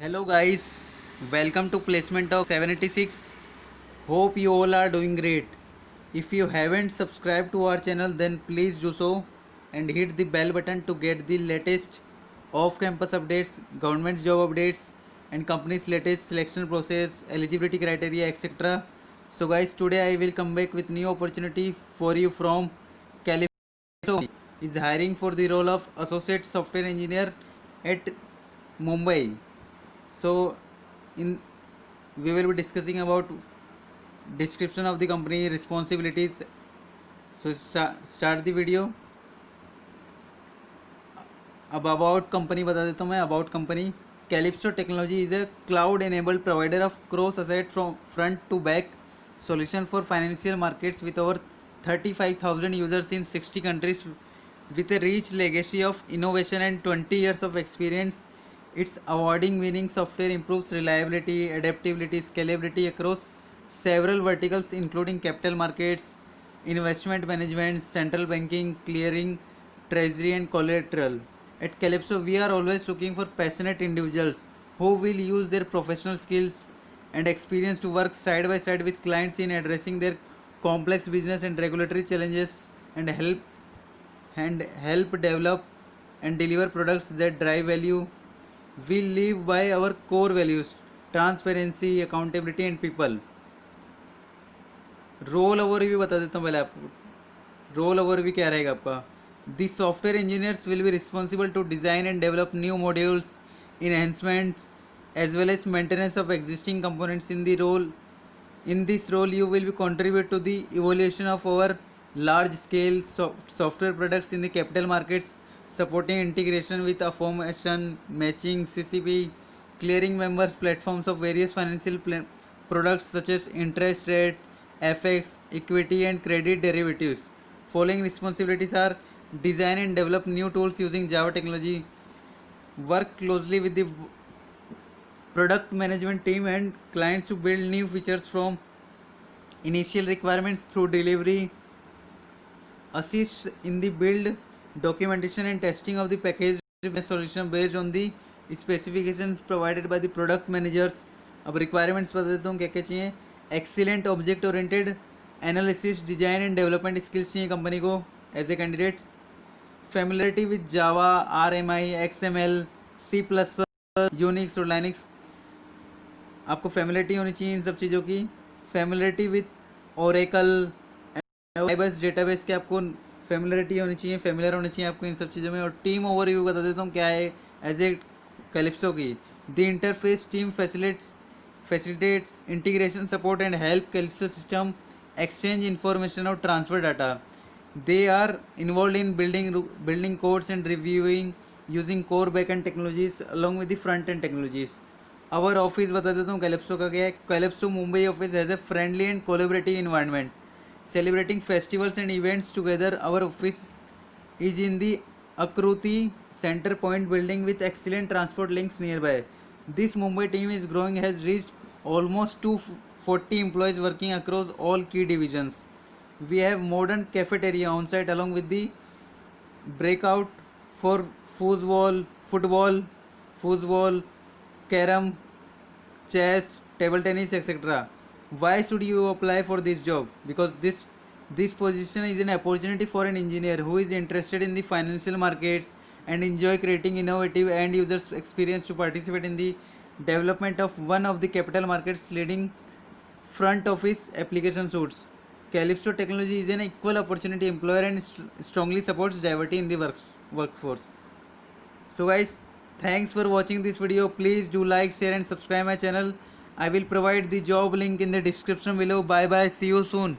Hello guys, welcome to Placement Talk 76. Hope you all are doing great. If you haven't subscribed to our channel then please do so and hit the bell button to get the latest off-campus updates, government job updates and company's latest selection process, eligibility criteria etc. So guys, today I will come back with new opportunity for you from California. Is hiring for the role of associate software engineer at Mumbai. So in we will be discussing about description of the company responsibilities. So start the video. अब about company बता देता हूँ मैं. About company calypso technology is a cloud enabled provider of cross asset from front to back solution for financial markets with over 35,000 users in 60 countries with a rich legacy of innovation and 20 years of experience. Its awarding winning software improves reliability, adaptability, scalability across several verticals including capital markets, investment management, central banking, clearing, treasury and collateral. At Calypso, we are always looking for passionate individuals who will use their professional skills and experience to work side by side with clients in addressing their complex business and regulatory challenges and help develop and deliver products that drive value. We live by our core values: transparency, accountability and people. Role overview बता देता हूँ पहले आपको. Role overview क्या रहेगा आपका. The software engineers will be responsible to design and develop new modules, enhancements as well as maintenance of existing components. In this role you will be contribute to the evolution of our large scale software products in the capital markets, supporting integration with automation, matching, CCP, clearing members platforms of various financial products such as interest rate, FX, equity and credit derivatives. Following responsibilities are design and develop new tools using Java technology, work closely with the product management team and clients to build new features from initial requirements through delivery, assist in the build, documentation and testing of the package solution based on the specifications provided by the product managers. अब requirements बता देता हूँ क्या क्या चाहिए. Excellent object oriented analysis, design and development skills चाहिए company को as a candidates. Familiarity with Java, RMI, XML, C++, Unix और लाइनिक्स. आपको फेमिलियरिटी होनी चाहिए इन सब चीज़ों की. फेमिलियरिटी विद ओरेकल, बस डेटाबेस के आपको फेमिलियरिटी होनी चाहिए, फेमिलियर होनी चाहिए आपको इन सब चीज़ों में. और टीम ओवरव्यू बता देता हूँ क्या है एज ए कैलिप्सो की. The interface team facilitates integration support and help Calypso system exchange information or transfer data. They are involved in building codes and reviewing using core backend technologies along with the front end technologies. Our office बता देता हूँ calypso का क्या है. Calypso Mumbai office has a friendly and collaborative environment celebrating festivals and events together. Our office is in the Akruti Center Point building with excellent transport links nearby. This Mumbai team is growing, has reached almost 240 employees working across all key divisions. We have modern cafeteria on site along with the breakout for football, carom, chess, table tennis, etc. Why should you apply for this job? Because this position is an opportunity for an engineer who is interested in the financial markets and enjoy creating innovative end users experience to participate in the development of one of the capital markets leading front office application suites. Calypso Technology is an equal opportunity employer and strongly supports diversity in the workforce. So guys, thanks for watching this video. Please do like, share and subscribe my channel. I will provide the job link in the description below. Bye bye. See you soon.